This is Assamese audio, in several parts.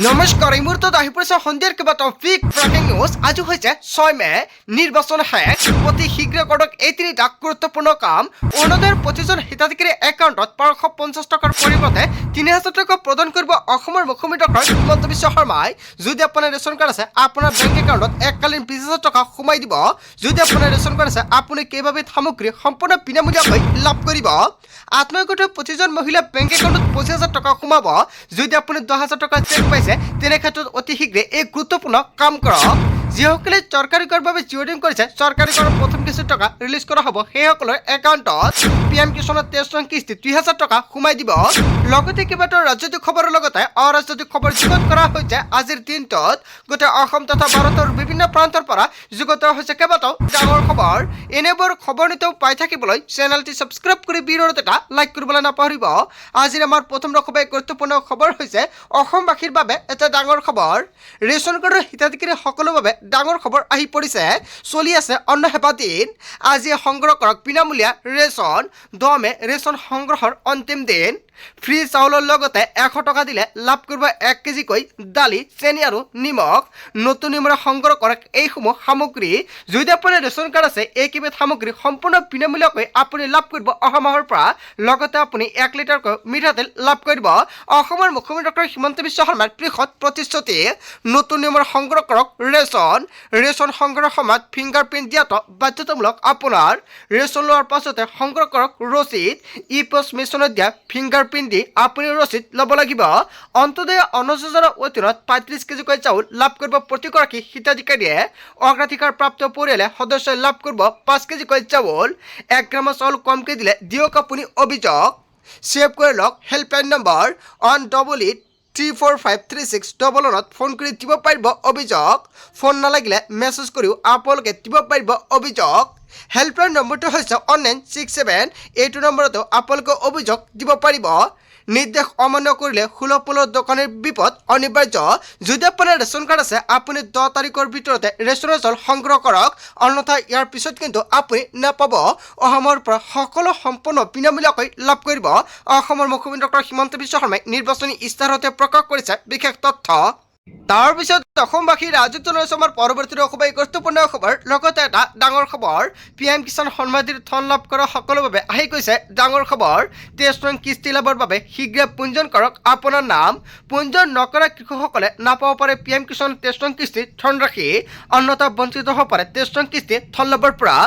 নমস্কাৰ, এই মুহূৰ্তত আহি পৰিছে সন্ধিয়াৰ কেইবাটাও বিগ ব্ৰেকিং নিউজ। আজি হৈছে 6 মে, নিৰ্বাচন শেষ। অতি শীঘ্ৰে কৰক এই তিনিটা গুৰুত্বপূৰ্ণ কাম। অৰুণোদয়ৰ প্ৰতিজন হিতাধিকাৰী একাউণ্টত 1250 টকাৰ পৰিৱৰ্তে 3000 টকা প্ৰদান কৰিব অসমৰ মুখ্যমন্ত্ৰী ডক্টৰ হিমন্ত বিশ্ব শৰ্মাই। যদি আপোনাৰ ৰেচন কাৰ্ড আছে, আপোনাৰ বেংক একাউণ্টত এককালীন 20,000 টকা সোমাই দিব। যদি আপোনাৰ ৰেচন কাৰ্ড আছে, আপুনি কেইবাবিধ সামগ্ৰী সম্পূৰ্ণ বিনামূলীয়াকৈ লাভ কৰিব। আত্মীয়গত প্ৰতিজন মহিলা বেংক একাউণ্টত 25,000 টকা সোমাব। যদি আপুনি 10,000 টকা চেক পাইছে, তেনে ক্ষেত্ৰত অতি শীঘ্ৰে এই গুৰুত্বপূৰ্ণ কাম কৰক। যিসকলে চৰকাৰী কৰৰ বাবে জিঅ'ডিং কৰিছে, চৰকাৰী কৰৰ প্ৰথম কিছু টকা ৰিলিজ কৰা হ'ব। সেইসকলৰ একাউণ্টত PM কিষাণৰ 23 নং কিস্তি 2,000 টকা সোমাই দিব। লগতে কেইবাটাও ৰাজনৈতিক খবৰৰ লগতে অৰাজনৈতিক খবৰ যুগুত কৰা হৈছে। আজিৰ দিনটোত গোটেই অসম তথা ভাৰতৰ বিভিন্ন প্ৰান্তৰ পৰা যুগুত হৈছে কেইবাটাও ডাঙৰ খবৰ। এনেবোৰ খবৰ নিতৌ পাই থাকিবলৈ চেনেলটি ছাবস্ক্ৰাইব কৰি ভিডিঅ'ত এটা লাইক কৰিবলৈ নাপাহৰিব। আজিৰ আমাৰ প্ৰথম খুবেই গুৰুত্বপূৰ্ণ খবৰ হৈছে অসমবাসীৰ বাবে এটা ডাঙৰ খবৰ। ৰেচন কাৰ্ডৰ হিতাধিকাৰী সকলৰ বাবে ডাঙৰ খবৰ আহি পৰিছে। চলি আছে অন্ন সেৱা দিন। আজি সংগ্ৰহ কৰক বিনামূলীয়া ৰেচন। 10 মে ৰেচন সংগ্ৰহৰ অন্তিম দিন। ফ্ৰী চাউলৰ লগতে 100 টকা দিলে লাভ কৰিব 1 কেজিকৈ দালি, চেনি আৰু নিমখ। নতুন নিয়মেৰে সংগ্ৰহ কৰক এইসমূহ সামগ্ৰী। যদি আপোনাৰ ৰেচন কাৰ্ড আছে, এই কেইবিধ সামগ্ৰী সম্পূৰ্ণ বিনামূলীয়াকৈ আপুনি লাভ কৰিব অহা মাহৰ পৰা। লগতে আপুনি 1 লিটাৰকৈ মিঠাতেল লাভ কৰিব। অসমৰ মুখ্যমন্ত্ৰী ডক্টৰ হিমন্ত বিশ্ব শৰ্মাৰ বৃহৎ প্ৰতিশ্ৰুতি। নতুন নিয়মেৰে সংগ্ৰহ কৰক ৰেচন। ৰেচন সংগ্ৰহৰ সময়ত ফিংগাৰ প্ৰিণ্ট দিয়াটো বাধ্যতামূলক। আপোনাৰ ৰেচন লোৱাৰ পাছতে সংগ্ৰহ কৰক ৰচিদ। ই-পষ্ট মেচিনত দিয়া ফিংগাৰ প্ৰিণ্ট দি আপুনি ৰচিদ ল'ব লাগিব। অন্তোদয় অন্ন যোজনাৰ অধীনত 35 কেজিকৈ চাউল লাভ কৰিব প্ৰতিগৰাকী হিতাধিকাৰীয়ে। অগ্ৰাধিকাৰপ্ৰাপ্ত পৰিয়ালে সদস্যই লাভ কৰিব 5 কেজিকৈ চাউল। 1 গ্ৰামৰ চাউল কমকৈ দিলে দিয়ক আপুনি অভিযোগ। ছেভ কৰি লওক হেল্পলাইন নম্বৰ 18834536111ত ফোন কৰি দিব পাৰিব অভিযোগ। ফোন নালাগিলে মেছেজ কৰিও আপোনালোকে দিব পাৰিব অভিযোগ। হেল্পলাইন নম্বৰটো হৈছে 1967। এইটো নম্বৰতো আপোনালোকে অভিযোগ দিব পাৰিব। নিৰ্দেশ অমান্য কৰিলে সুলভ দোকানীৰ বিপদ অনিবাৰ্য। যদি আপোনাৰ ৰেচন কাৰ্ড আছে, আপুনি 10 তাৰিখৰ ভিতৰতে ৰেচনৰ চাউল সংগ্ৰহ কৰক, অন্যথা ইয়াৰ পিছত কিন্তু আপুনি নাপাব। অসমৰ পৰা সকলো সম্পূৰ্ণ বিনামূলীয়াকৈ লাভ কৰিব। অসমৰ মুখ্যমন্ত্ৰী ডক্টৰ হিমন্ত বিশ্ব শৰ্মাই নিৰ্বাচনী ইস্তাহাৰতে প্ৰকাশ কৰিছে বিশেষ তথ্য। তাৰ পিছত অসমবাসী ৰাজযুক্ত আমাৰ পৰৱৰ্তী খুবেই গুৰুত্বপূৰ্ণ খবৰ। লগতে এটা ডাঙৰ খবৰ, PM কিষাণ সন্মানিধিৰ ধন লাভ কৰা সকলৰ বাবে আহি গৈছে ডাঙৰ খবৰ। 23 নং কিস্তি লাভৰ বাবে শীঘ্ৰে পঞ্জীয়ন কৰক আপোনাৰ নাম। পঞ্জীয়ন নকৰা কৃষকসকলে নাপাব পাৰে PM কিষাণ 23 নং কিস্তিৰ ধনৰাশি। অন্যথা বঞ্চিত হ'ব পাৰে 23 নং কিস্তি ধন লাভৰ পৰা।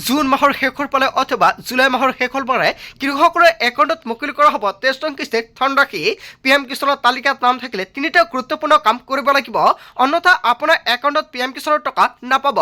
জুন মাহৰ শেষৰ ফালে অথবা জুলাই মাহৰ শেষৰ ফালে কৃষকসকলৰ একাউণ্টত মুকলি কৰা হ'ব 23 নং কিস্তিৰ ধনৰাশি। PM কিষাণৰ তালিকাত নাম থাকিলে 3টা গুৰুত্বপূৰ্ণ কাম কৰিব লাগিব, অন্যথা আপোনাৰ একাউণ্টত PM কিষাণৰ টকা নাপাব।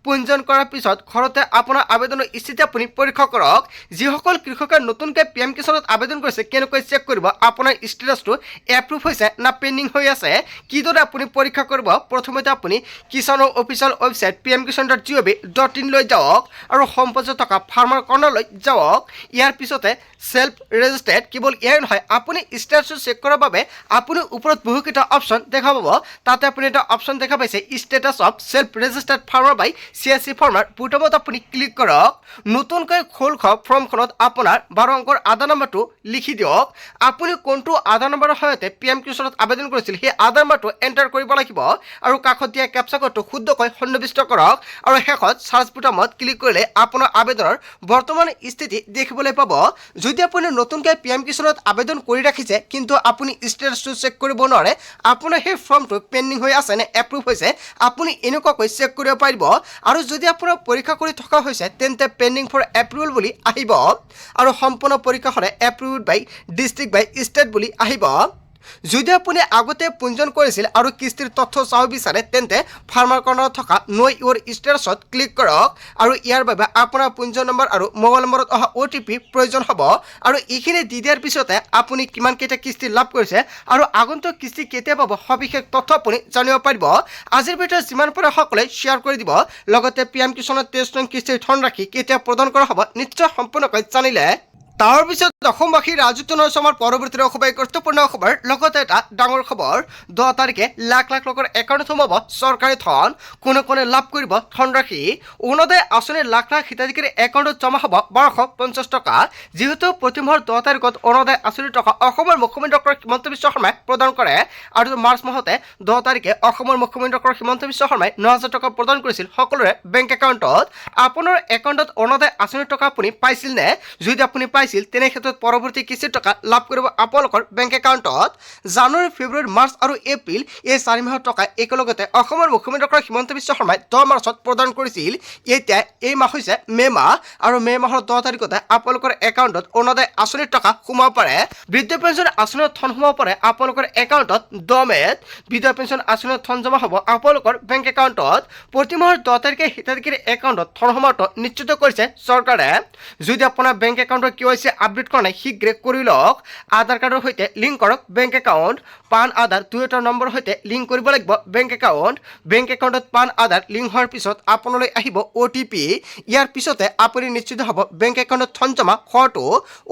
পঞ্জীয়ন কৰাৰ পিছত ঘৰতে আপোনাৰ আবেদনৰ স্থিতি আপুনি পৰীক্ষা কৰক। যিসকল কৃষকে নতুনকৈ PM কিষাণত আবেদন কৰিছে, কেনেকৈ চেক কৰিব আপোনাৰ ষ্টেটাছটো এপ্ৰুভ হৈছে না পেণ্ডিং হৈ আছে, কিদৰে আপুনি পৰীক্ষা কৰিব? প্ৰথমতে আপুনি কিষাণৰ অফিচিয়েল ৱেবছাইট pmkisan.gov.in লৈ যাওক আৰু সম্পৰ্ক থকা ফাৰ্মাৰ কৰ্ণাৰলৈ যাওক। ইয়াৰ পিছতে সেল্ফ ৰেজিষ্টাৰ্ড। কেৱল ইয়াই নহয়, আপুনি ষ্টেটাছটো চেক কৰাৰ বাবে আপুনি ওপৰত বহুকেইটা অপশ্যন দেখা পাব। তাতে আপুনি এটা অপশ্যন দেখা পাইছে status of self registered farmer by CSC farmer. বুটামত আপুনি ক্লিক কৰক। নতুনকৈ খোল খোৱা ফৰ্মখনত আপোনাৰ 12 অংকৰ আধাৰ নম্বৰটো লিখি দিয়ক। আপুনি কোনটো আধাৰ নম্বৰৰ সহায়তে PM কিষাণত আবেদন কৰিছিল, সেই আধাৰ নম্বৰটো এণ্টাৰ কৰিব লাগিব আৰু কাষত দিয়া কেপচা কোডটো শুদ্ধকৈ সন্নিৱিষ্ট কৰক আৰু শেষত চাৰ্চ বুটামত ক্লিক কৰিলে আপোনাৰ আবেদনৰ বৰ্তমান স্থিতি দেখিবলৈ পাব। যদি আপুনি নতুনকৈ PM কিষাণত আবেদন কৰি ৰাখিছে কিন্তু আপুনি ষ্টেটাছটো চেক কৰিব নোৱাৰে, আপোনাৰ সেই ফৰ্মটো পেণ্ডিং হৈ আছে নে এপ্ৰুভ হৈছে, আপুনি এনেকুৱাকৈ চেক কৰিব পাৰিব। আৰু যদি আপোনাৰ পৰীক্ষা কৰি থকা হৈছে, তেন্তে পেণ্ডিং ফৰ এপ্ৰুভেল বুলি আহিব আৰু সম্পূৰ্ণ পৰীক্ষা হ'লে এপ্ৰুভড বাই ডিষ্ট্ৰিক্ট বাই ষ্টেট বুলি আহিব। যদি আপুনি আগতে পঞ্জীয়ন কৰিছিল আৰু কিস্তিৰ তথ্য চাব বিচাৰে, তেন্তে ফাৰ্মাৰ কৰ্ণাৰত থকা নো ইউৰ ষ্টেটাছত ক্লিক কৰক আৰু ইয়াৰ বাবে আপোনাৰ পঞ্জীয়ন নম্বৰ আৰু মোবাইল নম্বৰত অহা OTP প্ৰয়োজন হ'ব। আৰু এইখিনি দি দিয়াৰ পিছতে আপুনি কিমানকেইটা কিস্তি লাভ কৰিছে আৰু আগন্তুক কিস্তি কেতিয়া পাব, সবিশেষ তথ্য আপুনি জানিব পাৰিব। আজিৰ ভিডিঅ'ত যিমান পাৰে সকলোৱে শ্বেয়াৰ কৰি দিব। লগতে PM কিষাণৰ 23 নং কিস্তিৰ ধনৰাশি কেতিয়া প্ৰদান কৰা হ'ব নিশ্চয় সম্পূৰ্ণকৈ জানিলে তাৰ পিছত অসমবাসী ৰাজত্ব নৈচমৰ পৰৱৰ্তী অসবাই গুৰুত্বপূৰ্ণ খবৰ লগতে এটা ডাঙৰ খবৰ 10 তাৰিখে লাখ লাখ লোকৰ একাউণ্টত সোমাব চৰকাৰী ধন কোনে কোনে লাভ কৰিব ধনৰাশি অৰুণোদয় আঁচনিৰ লাখ লাখ হিতাধিকাৰীৰ একাউণ্টত জমা হ'ব 1250 টকা যিহেতু প্ৰতি মাহৰ 10 তাৰিখত অৰুণোদয় আঁচনিৰ টকা অসমৰ মুখ্যমন্ত্ৰী ডক্টৰ হিমন্ত বিশ্ব শৰ্মাই প্ৰদান কৰে আৰু মাৰ্চ মাহতে 10 তাৰিখে অসমৰ মুখ্যমন্ত্ৰী ডক্টৰ হিমন্ত বিশ্ব শৰ্মাই 9000 টকা প্ৰদান কৰিছিল সকলোৰে বেংক একাউণ্টত আপোনাৰ একাউণ্টত অৰুণোদয় আঁচনিৰ টকা আপুনি পাইছিল নে যদি আপুনি তেনে ক্ষেত্ৰত পৰৱৰ্তী কিস্তিৰ টকা লাভ কৰিব আপোনালোকৰ বেংক একাউণ্টত জানুৱাৰী ফেব্ৰুৱাৰী মাৰ্চ আৰু এপ্ৰিল এই 4 মাহৰ টকা একেলগতে অসমৰ মুখ্যমন্ত্ৰী ডক্টৰ হিমন্ত বিশ্ব শৰ্মাই 10 মাৰ্চত প্ৰদান কৰিছিল এতিয়া এই মাহ হৈছে মে মাহ আৰু মে মাহৰ 10 তাৰিখতে আপোনালোকৰ একাউণ্টত অৰুণোদয় আঁচনিৰ টকা সোমাব পাৰে বৃদ্ধ পেঞ্চন আঁচনিৰ ধন সোমাব পাৰে আপোনালোকৰ একাউণ্টত 10 মেত বৃদ্ধ পেঞ্চন আঁচনিৰ ধন জমা হ'ব আপোনালোকৰ বেংক একাউণ্টত প্ৰতি মাহৰ 10 তাৰিখে হিতাধিকাৰীৰ একাউণ্টত ধন সোমোৱাটো নিশ্চিত কৰিছে চৰকাৰে যদি আপোনাৰ বেংক একাউণ্টৰ KYC আপডেট কৰা নাই শীঘ্ৰে কৰি লওক আধাৰ কাৰ্ডৰ সৈতে লিংক কৰক বেংক একাউণ্ট পান আধাৰ দুয়োটা নম্বৰৰ সৈতে লিংক কৰিব লাগিব বেংক একাউণ্টত পান আধাৰ লিংক হোৱাৰ পিছত আপোনালৈ আহিব OTP ইয়াৰ পিছতে আপুনি নিশ্চিত হ'ব বেংক একাউণ্টত ধন জমা হোৱাটো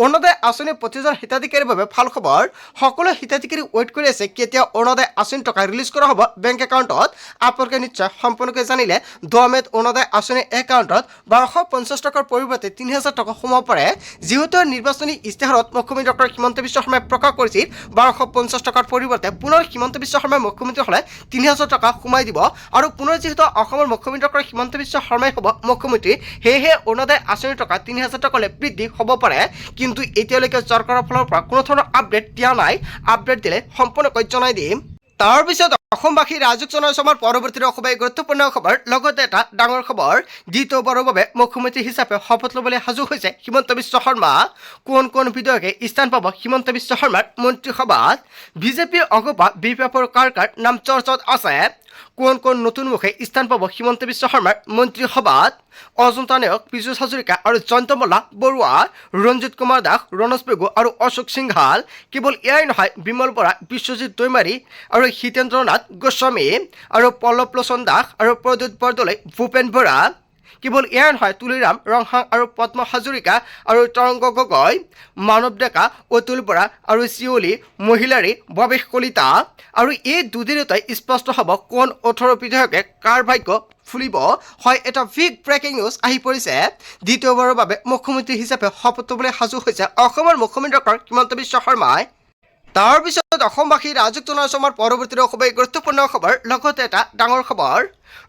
অৰুণোদয় আঁচনিৰ প্ৰতিজন হিতাধিকাৰীৰ বাবে ভাল খবৰ সকলো হিতাধিকাৰী ৱেইট কৰি আছে কেতিয়া অৰুণোদয় আঁচনিৰ টকা ৰিলিজ কৰা হ'ব বেংক একাউণ্টত আপোনালোকে নিশ্চয় সম্পূৰ্ণকৈ জানিলে 10 মেত অৰুণোদয় আঁচনিৰ একাউণ্টত 1250 টকাৰ পৰিৱৰ্তে 3000 টকা সোমাব পাৰে যিহেতু নিৰ্বাচনী ইস্তাহাৰত মুখ্যমন্ত্ৰী ডক্টৰ হিমন্ত বিশ্ব শৰ্মাই প্ৰকাশ কৰিছিল 1250 টকাৰ পৰিৱৰ্তে পুনৰ হিমন্ত বিশ্ব শৰ্মাই মুখ্যমন্ত্ৰী হ'লে 3000 টকা সোমাই দিব আৰু পুনৰ যিহেতু অসমৰ মুখ্যমন্ত্ৰী ডক্টৰ হিমন্ত বিশ্ব শৰ্মাই হ'ব মুখ্যমন্ত্ৰী সেয়েহে অৰুণোদয় আঁচনিৰ টকা 3000 টকালৈ বৃদ্ধি হ'ব পাৰে কিন্তু এতিয়ালৈকে চৰকাৰৰ ফালৰ পৰা কোনো ধৰণৰ আপডেট দিয়া নাই আপডেট দিলে সম্পূৰ্ণকৈ জনাই দিম তাৰ পিছত অসমবাসী ৰাজক জনসমাৰ পৰৱৰ্তী অসবাই গুৰুত্বপূৰ্ণ খবৰ লগতে এটা ডাঙৰ খবৰ দ্বিতীয়বাৰৰ বাবে মুখ্যমন্ত্ৰী হিচাপে শপত ল'বলৈ সাজু হৈছে হিমন্ত বিশ্ব শৰ্মা কোন বিধায়কে স্থান পাব হিমন্ত বিশ্ব শৰ্মাৰ মন্ত্ৰীসভাত বিজেপিৰ অগপা বিপ্লৱৰ কাৰকাৰ নাম চৰ্চাত আছে কোন নতুন মুখে স্থান পাব হিমন্ত বিশ্ব শৰ্মাৰ মন্ত্ৰীসভাত অজন্তা নায়ক পীযুষ হাজৰিকা আৰু জয়ন্তমল্লা বৰুৱা ৰঞ্জিত কুমাৰ দাস ৰণোজ পেগু আৰু অশোক সিংহাল কেৱল এয়াই নহয় বিমল বৰা বিশ্বজিৎ দৈমাৰী আৰু হিতেন্দ্ৰ নাথ গোস্বামী আৰু পল্লৱ লোচন দাস আৰু প্ৰদ্যুৎ বৰদলৈ ভূপেন বৰা কেৱল এয়াই নহয় তুলিৰাম ৰংহাং আৰু পদ্ম হাজৰিকা আৰু তৰংগ গগৈ মানৱ ডেকা অতুল বৰা আৰু চিয়লি মহিলাৰী ভৱেশ কলিতা আৰু এই দুদিনতে স্পষ্ট হ'ব কোন 18 বিধায়কে কাৰ ভাগ্য ফুলিব হয় এটা বিগ ব্ৰেকিং নিউজ আহি পৰিছে দ্বিতীয়বাৰৰ বাবে মুখ্যমন্ত্ৰী হিচাপে শপত ল'বলৈ সাজু হৈছে অসমৰ মুখ্যমন্ত্ৰী ডক্টৰ হিমন্ত বিশ্ব শৰ্মাই তাৰ পিছত অসমবাসী ৰাজক জনসমাৰ পৰৱৰ্তী অসবাই গুৰুত্বপূৰ্ণ খবৰ লগতে এটা ডাঙৰ খবৰ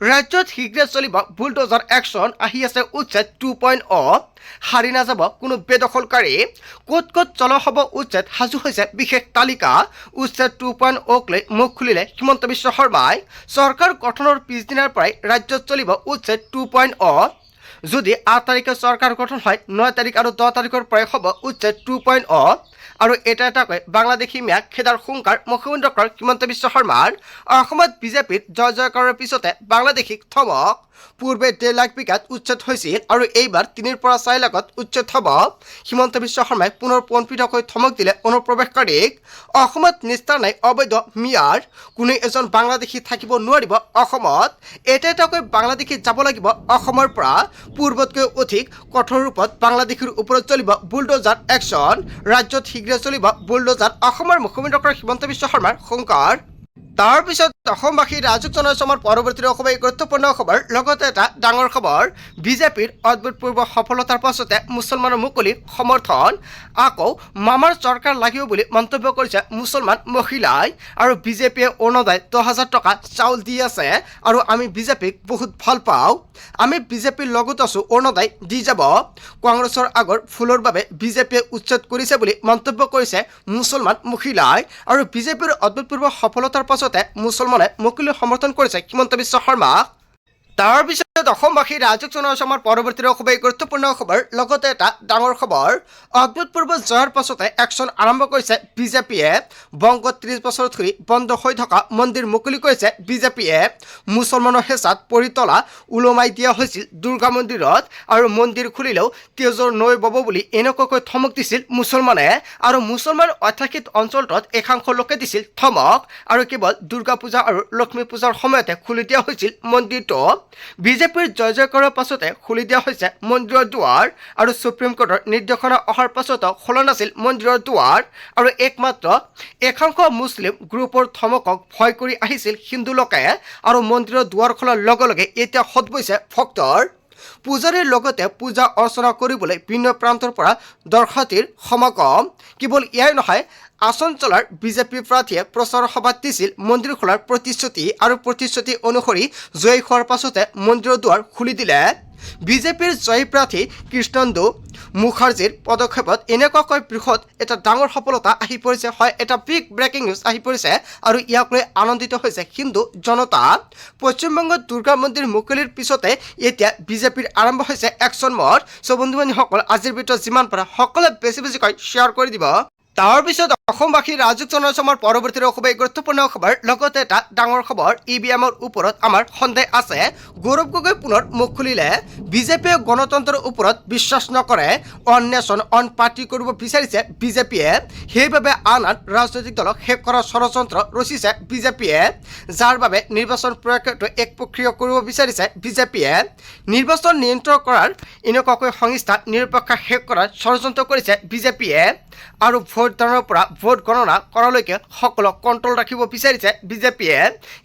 ৰাজ্যত শীঘ্ৰে চলিব বুলডোজাৰ একশ্যন আহি আছে উচ্ছেদ 2.0 হাৰি নাযাব কোনো বেদখলকাৰী ক'ত চলা হ'ব উচ্ছেদ সাজু হৈছে বিশেষ তালিকা উচ্ছেদ 2.0 লৈ মুখ খুলিলে হিমন্ত বিশ্ব শৰ্মাই চৰকাৰ গঠনৰ পিছদিনাৰ পৰাই ৰাজ্যত চলিব উচ্ছেদ 2.0 যদি 8 তাৰিখে চৰকাৰ গঠন হয় 9 তাৰিখ আৰু 10 তাৰিখৰ পৰাই হ'ব উচ্ছেদ 2.0 আৰু এটাকৈ বাংলাদেশী ম্যাক খেদাৰ হুংকাৰ মুখ্যমন্ত্ৰী ডক্টৰ হিমন্ত বিশ্ব শৰ্মাৰ অসমত বিজেপিৰ জয়কাৰৰ পিছতে বাংলাদেশীক থমক পূৰ্বে 1.5 লাখ বিঘাত উচ্ছেদ হৈছিল আৰু এইবাৰ 3 পৰা 4 লাখত উচ্ছেদ হ'ব হিমন্ত বিশ্ব শৰ্মাই পুনৰ পোনপীঠকৈ থমক দিলে অনুপ্ৰৱেশকাৰীক অসমত নিষ্ঠা নাই অবৈধ মিয়াৰ কোনো এজন বাংলাদেশী থাকিব নোৱাৰিব অসমত এটাকৈ বাংলাদেশী যাব লাগিব অসমৰ পৰা পূৰ্বতকৈ অধিক কঠোৰ ৰূপত বাংলাদেশীৰ ওপৰত চলিব বুলডোজাৰ একশ্যন ৰাজ্যত শীঘ্ৰে চলিব বুলডোজাৰ অসমৰ মুখ্যমন্ত্ৰী ডক্টৰ হিমন্ত বিশ্ব শৰ্মাৰ হুংকাৰ তাৰ পিছত অসমবাসী ৰাজক জনসমাৰ পৰৱৰ্তী অসবাই গুৰুত্বপূৰ্ণ খবৰ লগতে এটা ডাঙৰ খবৰ বিজেপিৰ অভূতপূৰ্ব সফলতাৰ পাছতে মুছলমানৰ মুকলি সমৰ্থন আকৌ মামাৰ চৰকাৰ লাগিব বুলি মন্তব্য কৰিছে মুছলমান মহিলাই আৰু বিজেপিয়ে অৰুণোদয় 10,000 টকা চাউল দি আছে আৰু আমি বিজেপিক বহুত ভাল পাওঁ আমি বিজেপিৰ লগত আছো অৰুণোদয় দি যাব কংগ্ৰেছৰ আগৰ ফুলৰ বাবে বিজেপিয়ে উচ্ছেদ কৰিছে বুলি মন্তব্য কৰিছে মুছলমান মহিলাই আৰু বিজেপিৰ অভূতপূৰ্ব সফলতাৰ পাছতে মুছলমানে মুকলি সমৰ্থন কৰিছে হিমন্ত বিশ্ব শৰ্মাক তাৰ পিছত অসমবাসী ৰাজক জনসমাৰ পৰৱৰ্তী অসবাই গুৰুত্বপূৰ্ণ খবৰ লগতে এটা ডাঙৰ খবৰ অভূতপূৰ্ব জয়ৰ পাছতে একশ্যন আৰম্ভ কৰিছে বিজেপিয়ে বংগত 30 বছৰ ধৰি বন্ধ হৈ থকা মন্দিৰ মুকলি কৰিছে বিজেপিয়ে মুছলমানৰ হেঁচাত পৰি তলা ওলমাই দিয়া হৈছিল দুৰ্গা মন্দিৰত আৰু মন্দিৰ খুলিলেও তেজৰ নৈ বব বুলি এনেকুৱাকৈ ধমক দিছিল মুছলমানে আৰু মুছলমান অধ্যাসিত অঞ্চলটোত একাংশ লোকে দিছিল ধমক আৰু কেৱল দুৰ্গা পূজা আৰু লক্ষ্মী পূজাৰ সময়তে খুলি দিয়া হৈছিল মন্দিৰটো বিজেপি বিজেপিৰ জয় জয়কাৰৰ পাছতে খুলি দিয়া হৈছে মন্দিৰৰ দুৱাৰ আৰু সুপ্ৰিম কোৰ্টৰ নিৰ্দেশনা অহাৰ পাছতো খোলা নাছিল মন্দিৰৰ দুৱাৰ আৰু একমাত্ৰ একাংশ মুছলিম গ্ৰুপৰ ধমকক ভয় কৰি আহিছিল হিন্দু লোকে আৰু মন্দিৰৰ দুৱাৰ খোলাৰ লগে লগে এতিয়া হত গৈছে ভক্তৰ পূজাৰীৰ লগতে পূজা অৰ্চনা কৰিবলৈ ভিন্ন প্ৰান্তৰ পৰা দৰ্শনাৰ্থীৰ সমাগম কেৱল ইয়াই নহয় আসনচলাৰ বিজেপি প্ৰাৰ্থীয়ে প্ৰচাৰ সভাত দিছিল মন্দিৰ খোলাৰ প্ৰতিশ্ৰুতি অনুসৰি জয়ী হোৱাৰ পাছতে মন্দিৰৰ দুৱাৰ খুলি দিলে বিজেপিৰ জয়ী প্ৰাৰ্থী কৃষ্ণেন্দু মুখাৰ্জীৰ পদক্ষেপত এনেকুৱাকৈ বৃহৎ এটা ডাঙৰ সফলতা আহি পৰিছে হয় এটা বিগ ব্ৰেকিং নিউজ আহি পৰিছে আৰু ইয়াক লৈ আনন্দিত হৈছে হিন্দু জনতা পশ্চিমবংগত দুৰ্গা মন্দিৰ মুকলিৰ পিছতে এতিয়া বিজেপিৰ আৰম্ভ হৈছে একশ্যন মোড চ' বন্ধু বান্ধৱীসকল আজিৰ ভিডিঅ'ত যিমান পাৰে সকলোৱে বেছিকৈ শ্বেয়াৰ কৰি দিব তাৰ পিছত অসমবাসী ৰাজুক জনসমৰ পৰৱৰ্তী খুবেই গুৰুত্বপূৰ্ণ খবৰ লগতে এটা ডাঙৰ খবৰ ইভিএমৰ ওপৰত আমাৰ সন্দেহ আছে গৌৰৱ গগৈ পুনৰ মুখ খুলিলে বিজেপিয়ে গণতন্ত্ৰৰ ওপৰত বিশ্বাস নকৰে অন নেশ্যন অন পাৰ্টি কৰিব বিচাৰিছে বিজেপিয়ে সেইবাবে আন ৰাজনৈতিক দলক শেষ কৰাৰ ষড়যন্ত্ৰ ৰচিছে বিজেপিয়ে যাৰ বাবে নিৰ্বাচন প্ৰক্ৰিয়াটো একপক্ষীয় কৰিব বিচাৰিছে বিজেপিয়ে নিৰ্বাচন নিয়ন্ত্ৰণ কৰাৰ এনেকুৱাকৈ সংস্থা নিৰপেক্ষ শেষ কৰাৰ ষড়যন্ত্ৰ কৰিছে বিজেপিয়ে আৰু ভোটদানৰ পৰা ভোট গণনা কৰালৈকে সকলো কণ্ট্ৰল ৰাখিব বিচাৰিছে বিজেপিয়ে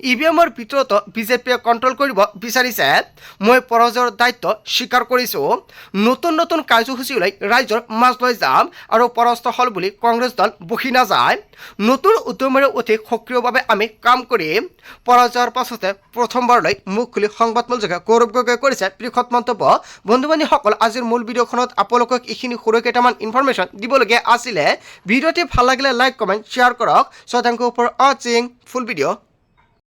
ইভিএমৰ ভিতৰতো বিজেপিয়ে কণ্ট্ৰল কৰিব বিচাৰিছে মই পৰাজয়ৰ দায়িত্ব স্বীকাৰ কৰিছোঁ নতুন কাৰ্যসূচী লৈ ৰাইজৰ মাজ লৈ যাম আৰু পৰাস্ত হ'ল বুলি কংগ্ৰেছ দল বহি নাযায় নতুন উদ্যমেৰে অতি সক্ৰিয়ভাৱে আমি কাম কৰিম পৰাজয়ৰ পাছতে প্ৰথমবাৰলৈ মুখ খুলি সংবাদমলযোগে গৌৰৱ গগৈ কৰিছে বৃহৎ মন্তব্য বন্ধু বান্ধৱীসকল আজিৰ মূল ভিডিঅ'খনত আপোনালোকক এইখিনি সৰু কেইটামান ইনফৰমেশ্যন দিবলগীয়া আছিলে ভিডিঅ'টি ভাল লাগিলে লাইক কমেণ্ট শ্বেয়াৰ কৰক চ' থেংক ইউ ফৰ ৱাচিং ফুল ভিডিঅ'